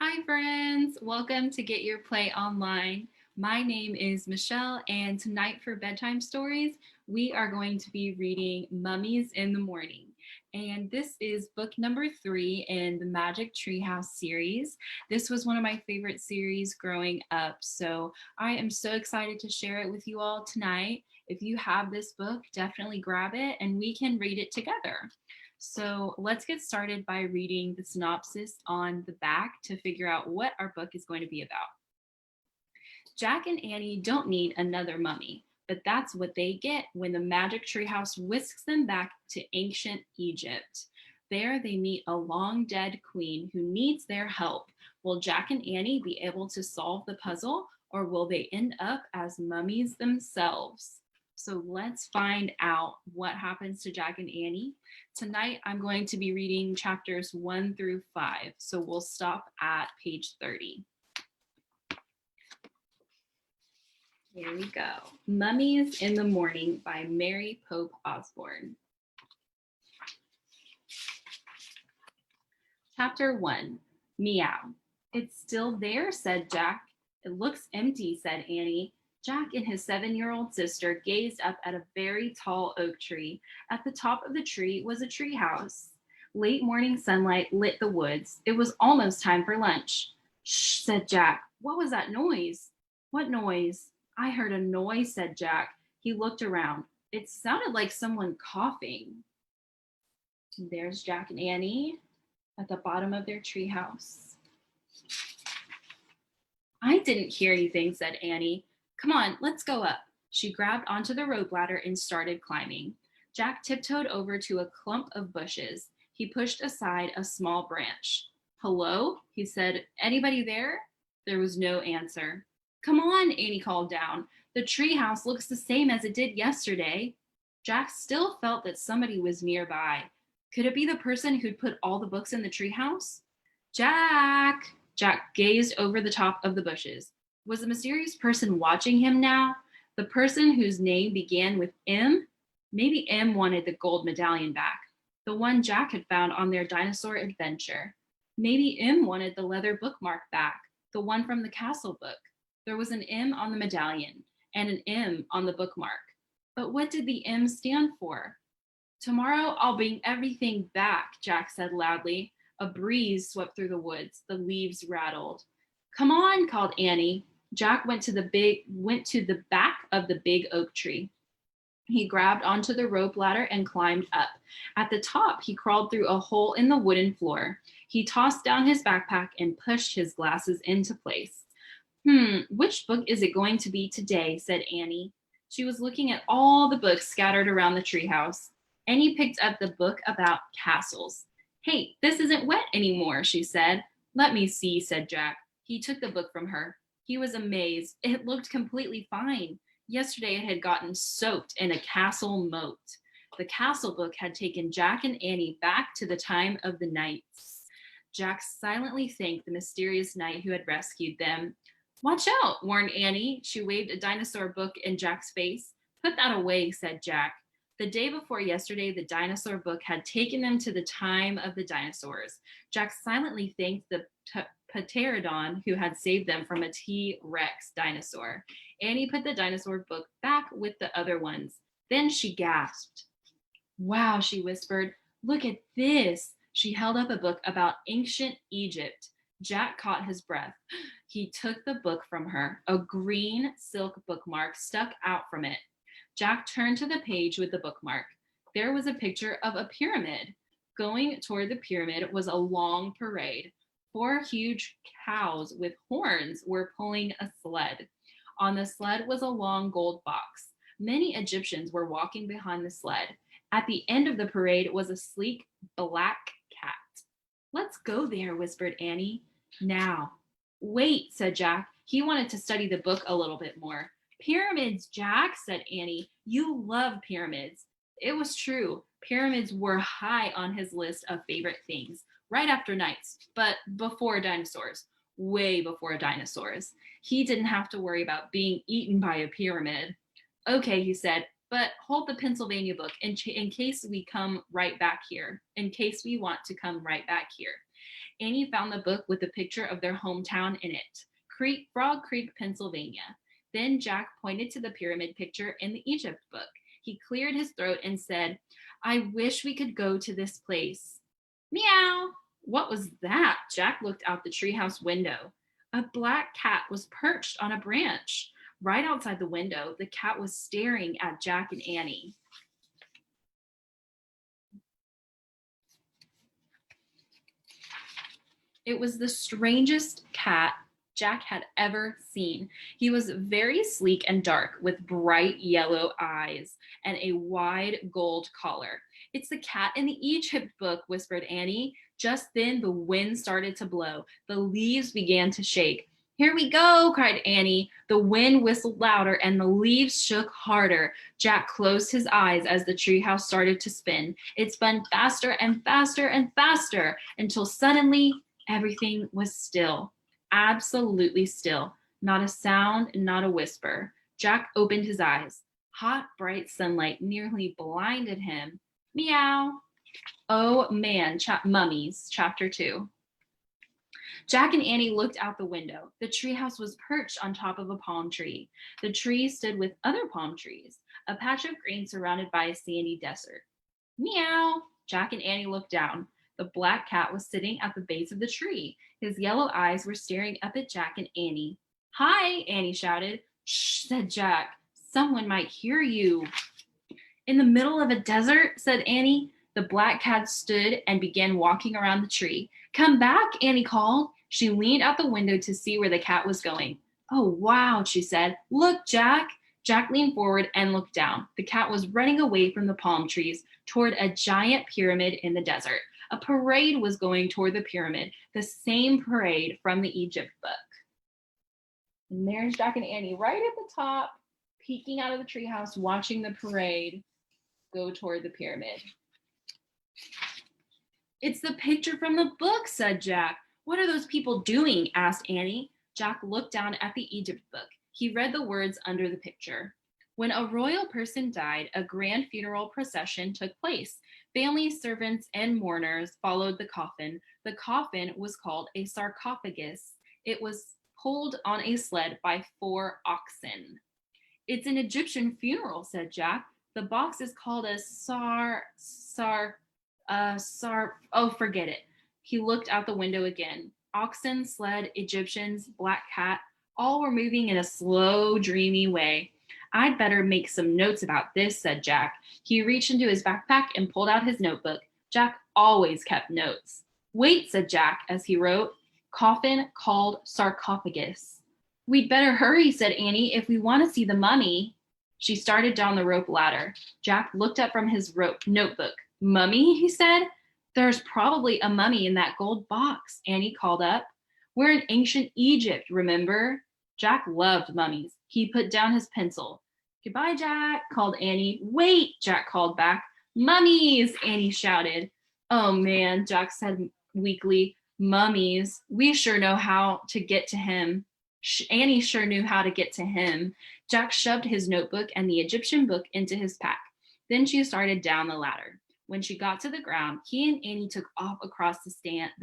Hi, friends. Welcome to Get Your Play Online. My name is Michelle, and tonight for bedtime stories, we are going to be reading Mummies in the Morning. And this is book number 3 in the Magic Treehouse series. This was one of my favorite series growing up, so I am so excited to share it with you all tonight. If you have this book, definitely grab it and we can read it together. So let's get started by reading the synopsis on the back to figure out what our book is going to be about. Jack and Annie don't need another mummy, but that's what they get when the magic treehouse whisks them back to ancient Egypt. There they meet a long dead queen who needs their help. Will Jack and Annie be able to solve the puzzle, or will they end up as mummies themselves? So let's find out what happens to Jack and Annie. Tonight, I'm going to be reading chapters 1 through 5. So we'll stop at page 30. Here we go. Mummies in the Morning by Mary Pope Osborne. Chapter 1, Meow. It's still there, said Jack. It looks empty, said Annie. Jack and his 7-year-old sister gazed up at a very tall oak tree. At the top of the tree was a tree house. Late morning sunlight lit the woods. It was almost time for lunch. Shh, said Jack. What was that noise? What noise? I heard a noise, said Jack. He looked around. It sounded like someone coughing. And there's Jack and Annie at the bottom of their tree house. I didn't hear anything, said Annie. Come on, let's go up. She grabbed onto the rope ladder and started climbing. Jack tiptoed over to a clump of bushes. He pushed aside a small branch. Hello? He said. Anybody there? There was no answer. Come on, Annie called down. The treehouse looks the same as it did yesterday. Jack still felt that somebody was nearby. Could it be the person who'd put all the books in the treehouse? Jack! Jack gazed over the top of the bushes. Was the mysterious person watching him now? The person whose name began with M? Maybe M wanted the gold medallion back, the one Jack had found on their dinosaur adventure. Maybe M wanted the leather bookmark back, the one from the castle book. There was an M on the medallion and an M on the bookmark. But what did the M stand for? Tomorrow I'll bring everything back, Jack said loudly. A breeze swept through the woods. The leaves rattled. Come on, called Annie. Jack went to the back of the big oak tree. He grabbed onto the rope ladder and climbed up. At the top, he crawled through a hole in the wooden floor. He tossed down his backpack and pushed his glasses into place. Which book is it going to be today? Said Annie. She was looking at all the books scattered around the treehouse. Annie picked up the book about castles. Hey, this isn't wet anymore, she said. Let me see, said Jack. He took the book from her. He was amazed. It looked completely fine. Yesterday it had gotten soaked in a castle moat. The castle book had taken Jack and Annie back to the time of the knights. Jack silently thanked the mysterious knight who had rescued them. Watch out, warned Annie. She waved a dinosaur book in Jack's face. Put that away, said Jack. The day before yesterday, the dinosaur book had taken them to the time of the dinosaurs. Jack silently thanked the pterodon who had saved them from a T-Rex dinosaur. Annie put the dinosaur book back with the other ones. Then she gasped. Wow, she whispered. Look at this. She held up a book about ancient Egypt. Jack caught his breath. He took the book from her. A green silk bookmark stuck out from it. Jack turned to the page with the bookmark. There was a picture of a pyramid. Going toward the pyramid was a long parade. 4 huge cows with horns were pulling a sled. On the sled was a long gold box. Many Egyptians were walking behind the sled. At the end of the parade was a sleek black cat. Let's go there, whispered Annie. Now. Wait, said Jack. He wanted to study the book a little bit more. Pyramids, Jack, said Annie. You love pyramids. It was true. Pyramids were high on his list of favorite things, right after knights, but before dinosaurs, way before dinosaurs. He didn't have to worry about being eaten by a pyramid. Okay, he said, but hold the Pennsylvania book in case we come right back here, in case we want to come right back here. Annie found the book with a picture of their hometown in it, Frog Creek, Pennsylvania. Then Jack pointed to the pyramid picture in the Egypt book. He cleared his throat and said, I wish we could go to this place. Meow. What was that? Jack looked out the treehouse window. A black cat was perched on a branch. Right outside the window, the cat was staring at Jack and Annie. It was the strangest cat Jack had ever seen. He was very sleek and dark with bright yellow eyes and a wide gold collar. It's the cat in the Egypt book, whispered Annie. Just then the wind started to blow. The leaves began to shake. Here we go, cried Annie. The wind whistled louder and the leaves shook harder. Jack closed his eyes as the treehouse started to spin. It spun faster and faster and faster until suddenly everything was still. Absolutely still. Not a sound, not a whisper. Jack opened his eyes. Hot, bright sunlight nearly blinded him. Meow. Oh man, Mummies, Chapter 2. Jack and Annie looked out the window. The treehouse was perched on top of a palm tree. The tree stood with other palm trees, a patch of green surrounded by a sandy desert. Meow. Jack and Annie looked down. The black cat was sitting at the base of the tree. His yellow eyes were staring up at Jack and Annie. Hi, Annie shouted. Shh, said Jack. Someone might hear you. In the middle of a desert, said Annie. The black cat stood and began walking around the tree. Come back, Annie called. She leaned out the window to see where the cat was going. Oh, wow, she said. Look, Jack. Jack leaned forward and looked down. The cat was running away from the palm trees toward a giant pyramid in the desert. A parade was going toward the pyramid, the same parade from the Egypt book. And there's Jack and Annie right at the top, peeking out of the treehouse, watching the parade go toward the pyramid. It's the picture from the book, said Jack. What are those people doing? Asked Annie. Jack looked down at the Egypt book. He read the words under the picture. When a royal person died, a grand funeral procession took place. Families, servants, and mourners followed the coffin. The coffin was called a sarcophagus. It was pulled on a sled by 4 oxen. It's an Egyptian funeral, said Jack. The box is called a forget it. He looked out the window again. Oxen, sled, Egyptians, black cat, all were moving in a slow, dreamy way. I'd better make some notes about this, said Jack. He reached into his backpack and pulled out his notebook. Jack always kept notes. Wait, said Jack as he wrote, coffin called sarcophagus. We'd better hurry, said Annie, if we want to see the mummy. She started down the rope ladder. Jack looked up from his notebook. Mummy, he said. There's probably a mummy in that gold box, Annie called up. We're in ancient Egypt, remember? Jack loved mummies. He put down his pencil. Goodbye, Jack, called Annie. Wait, Jack called back. Mummies, Annie shouted. Oh, man, Jack said weakly. Mummies. We sure know how to get to him. Annie sure knew how to get to him. Jack shoved his notebook and the Egyptian book into his pack. Then she started down the ladder. When she got to the ground, he and Annie took off across the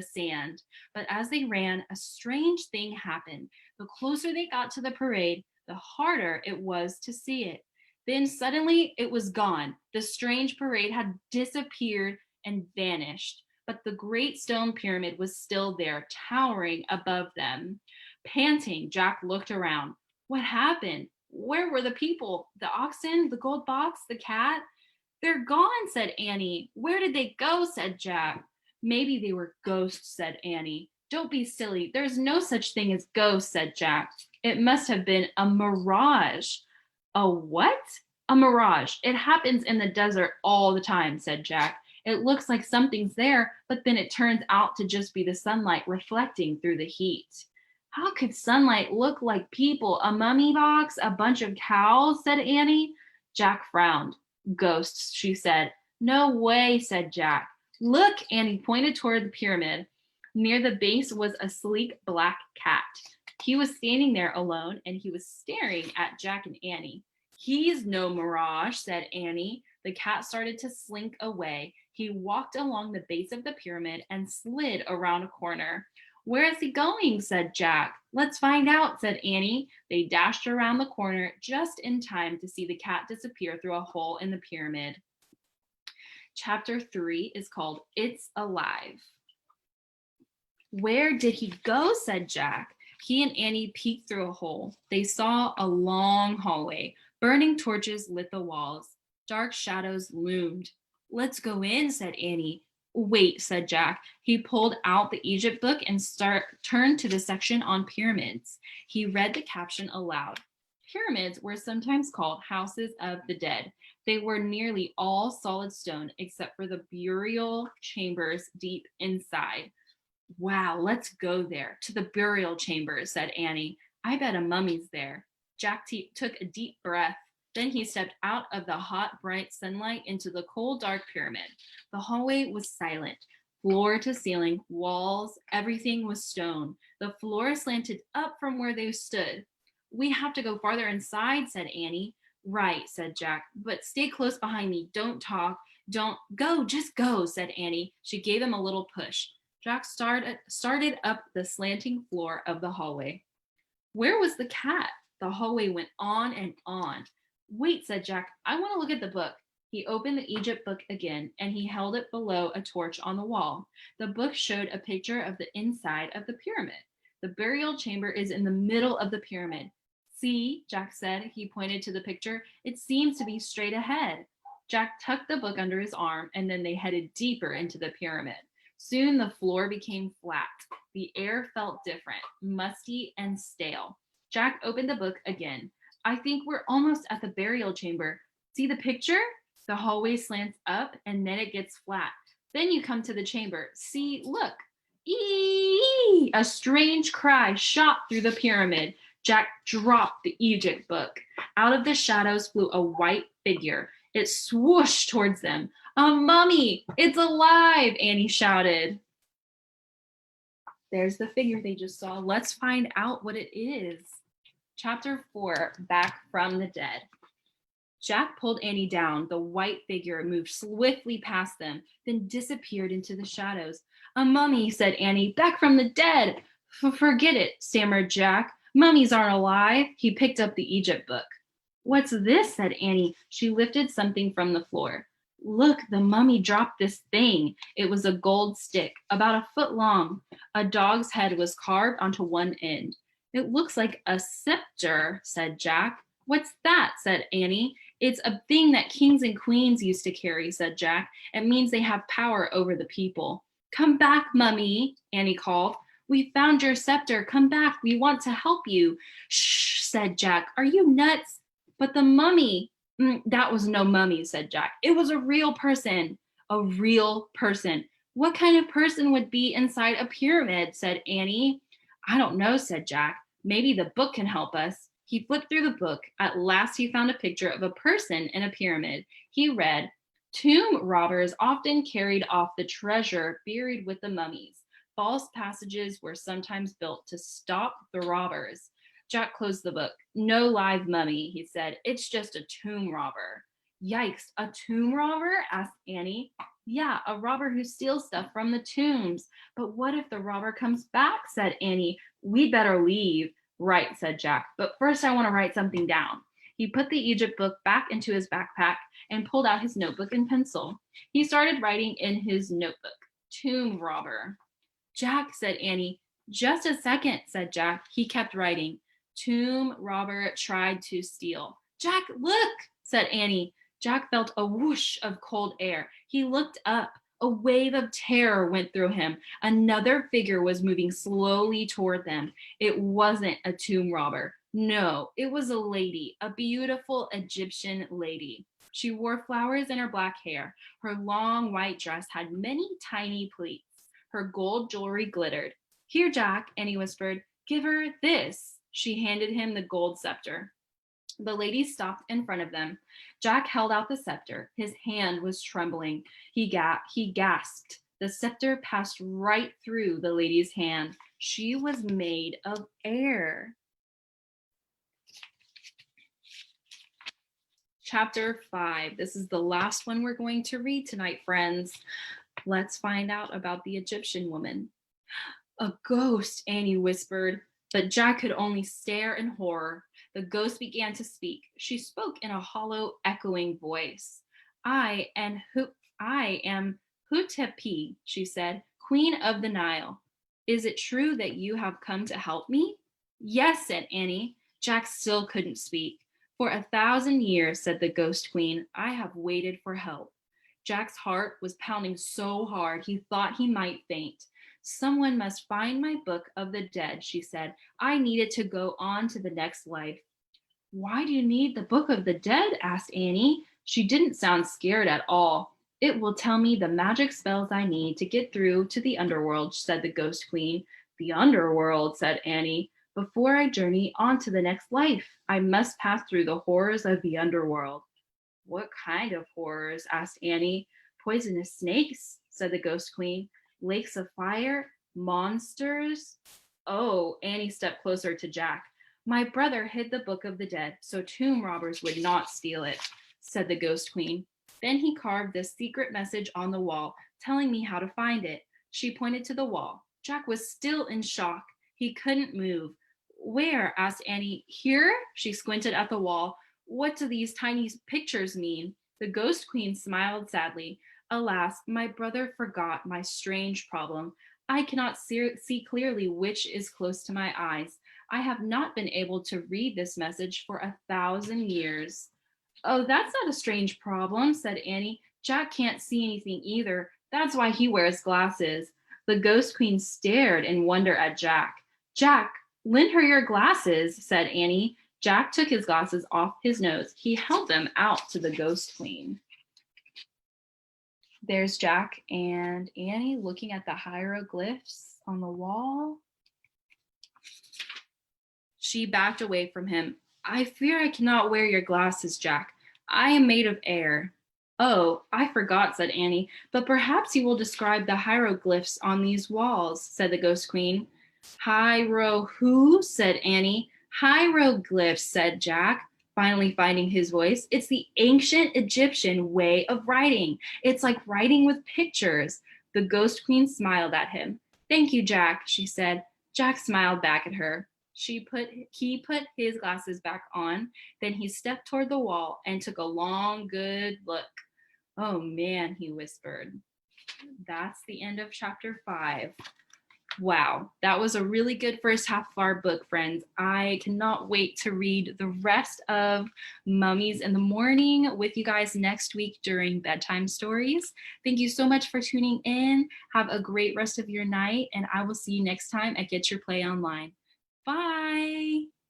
sand. But as they ran, a strange thing happened. The closer they got to the parade, the harder it was to see it. Then suddenly it was gone. The strange parade had disappeared and vanished. But the great stone pyramid was still there, towering above them. Panting, Jack looked around. What happened? Where were the people? The oxen? The gold box? The cat? They're gone, said Annie. Where did they go? Said Jack. Maybe they were ghosts, said Annie. Don't be silly. There's no such thing as ghosts, said Jack. It must have been a mirage. A what? A mirage. It happens in the desert all the time, said Jack. It looks like something's there, but then it turns out to just be the sunlight reflecting through the heat. How could sunlight look like people? A mummy box? A bunch of cows? Said Annie. Jack frowned. Ghosts, she said. No way, said Jack. Look, Annie pointed toward the pyramid. Near the base was a sleek black cat. He was standing there alone, and he was staring at Jack and Annie. He's no mirage, said Annie. The cat started to slink away. He walked along the base of the pyramid and slid around a corner. Where is he going? Said Jack. Let's find out, said Annie. They dashed around the corner just in time to see the cat disappear through a hole in the pyramid. Chapter 3 is called It's Alive. Where did he go? Said Jack. He and Annie peeked through a hole. They saw a long hallway. Burning torches lit the walls. Dark shadows loomed. Let's go in, said Annie. Wait, said Jack. He pulled out the Egypt book and turned to the section on pyramids. He read the caption aloud. Pyramids were sometimes called houses of the dead. They were nearly all solid stone except for the burial chambers deep inside. Wow, let's go there, to the burial chambers, said Annie. I bet a mummy's there. Jack took a deep breath. Then he stepped out of the hot, bright sunlight into the cold, dark pyramid. The hallway was silent. Floor to ceiling, walls, everything was stone. The floor slanted up from where they stood. We have to go farther inside, said Annie. Right, said Jack, but stay close behind me. Don't talk. Don't go, just go, said Annie. She gave him a little push. Jack started up the slanting floor of the hallway. Where was the cat? The hallway went on and on. Wait, said Jack, I want to look at the book. He opened the Egypt book again, and he held it below a torch on the wall. The book showed a picture of the inside of the pyramid. The burial chamber is in the middle of the pyramid. See, Jack said. He pointed to the picture. It seems to be straight ahead. Jack tucked the book under his arm, and then they headed deeper into the pyramid. Soon the floor became flat. The air felt different, musty and stale. Jack opened the book again. I think we're almost at the burial chamber. See the picture? The hallway slants up and then it gets flat. Then you come to the chamber. See, look. Eee! A strange cry shot through the pyramid. Jack dropped the Egypt book. Out of the shadows flew a white figure. It swooshed towards them. A mummy! It's alive! Annie shouted. There's the figure they just saw. Let's find out what it is. Chapter 4, Back from the Dead. Jack pulled Annie down. The white figure moved swiftly past them, then disappeared into the shadows. A mummy, said Annie. Back from the dead. Forget it, stammered Jack. Mummies aren't alive. He picked up the Egypt book. What's this? Said Annie. She lifted something from the floor. Look, the mummy dropped this thing. It was a gold stick, about a foot long. A dog's head was carved onto one end. It looks like a scepter, said Jack. What's that? Said Annie. It's a thing that kings and queens used to carry, said Jack. It means they have power over the people. Come back, Mummy, Annie called. We found your scepter. Come back. We want to help you. Shh, said Jack. Are you nuts? But the mummy. That was no mummy, said Jack. It was a real person. A real person. What kind of person would be inside a pyramid? Said Annie. I don't know, said Jack. Maybe the book can help us. He flipped through the book. At last he found a picture of a person in a pyramid. He read, tomb robbers often carried off the treasure buried with the mummies. False passages were sometimes built to stop the robbers. Jack closed the book. No live mummy, he said. It's just a tomb robber. Yikes, a tomb robber? Asked Annie. Yeah, a robber who steals stuff from the tombs. But what if the robber comes back? Said Annie. We'd better leave. Right, said Jack. But first I want to write something down. He put the Egypt book back into his backpack and pulled out his notebook and pencil. He started writing in his notebook. Tomb robber. Jack, said Annie. Just a second, said Jack. He kept writing. Tomb robber tried to steal. Jack, look, said Annie. Jack felt a whoosh of cold air. He looked up. A wave of terror went through him. Another figure was moving slowly toward them. It wasn't a tomb robber. No, it was a lady, a beautiful Egyptian lady. She wore flowers in her black hair. Her long white dress had many tiny pleats. Her gold jewelry glittered. Here, Jack, Annie whispered. Give her this. She handed him the gold scepter. The lady stopped in front of them. Jack held out the scepter. His hand was trembling. He gasped. The scepter passed right through the lady's hand. She was made of air. Chapter 5. This is the last one we're going to read tonight, friends. Let's find out about the Egyptian woman. A ghost, Annie whispered, but Jack could only stare in horror. The ghost began to speak. She spoke in a hollow, echoing voice. I am Hutepi, she said, Queen of the Nile. Is it true that you have come to help me? Yes, said Annie. Jack still couldn't speak. For 1,000 years, said the ghost queen, I have waited for help. Jack's heart was pounding so hard he thought he might faint. Someone must find my book of the dead, she said. I needed to go on to the next life. Why do you need the book of the dead? Asked Annie. She didn't sound scared at all. It will tell me the magic spells I need to get through to the underworld, said the ghost queen. The underworld, said Annie. Before I journey on to the next life, I must pass through the horrors of the underworld. What kind of horrors? Asked Annie. Poisonous snakes, said the ghost queen. Lakes of fire? Monsters? Oh, Annie stepped closer to Jack. My brother hid the book of the dead so tomb robbers would not steal it, said the ghost queen. Then he carved this secret message on the wall, telling me how to find it. She pointed to the wall. Jack was still in shock. He couldn't move. Where? Asked Annie. Here? She squinted at the wall. What do these tiny pictures mean? The ghost queen smiled sadly. Alas, my brother forgot my strange problem. I cannot see clearly which is close to my eyes. I have not been able to read this message for 1,000 years. Oh, that's not a strange problem, said Annie. Jack can't see anything either. That's why he wears glasses. The ghost queen stared in wonder at Jack. Jack, lend her your glasses, said Annie. Jack took his glasses off his nose. He held them out to the ghost queen. There's Jack and Annie looking at the hieroglyphs on the wall. She backed away from him. I fear I cannot wear your glasses, Jack. I am made of air. Oh, I forgot, said Annie, but perhaps you will describe the hieroglyphs on these walls, said the ghost queen. Who? Said Annie. Hieroglyphs, said Jack, finally finding his voice. It's the ancient Egyptian way of writing. It's like writing with pictures. The ghost queen smiled at him. Thank you, Jack, she said. Jack smiled back at her. He put his glasses back on. Then he stepped toward the wall and took a long, good look. Oh man, he whispered. That's the end of chapter 5. Wow, that was a really good first half of our book, friends. I cannot wait to read the rest of Mummies in the Morning with you guys next week during bedtime stories. Thank you so much for tuning in. Have a great rest of your night, and I will see you next time at Get Your Play Online. Bye.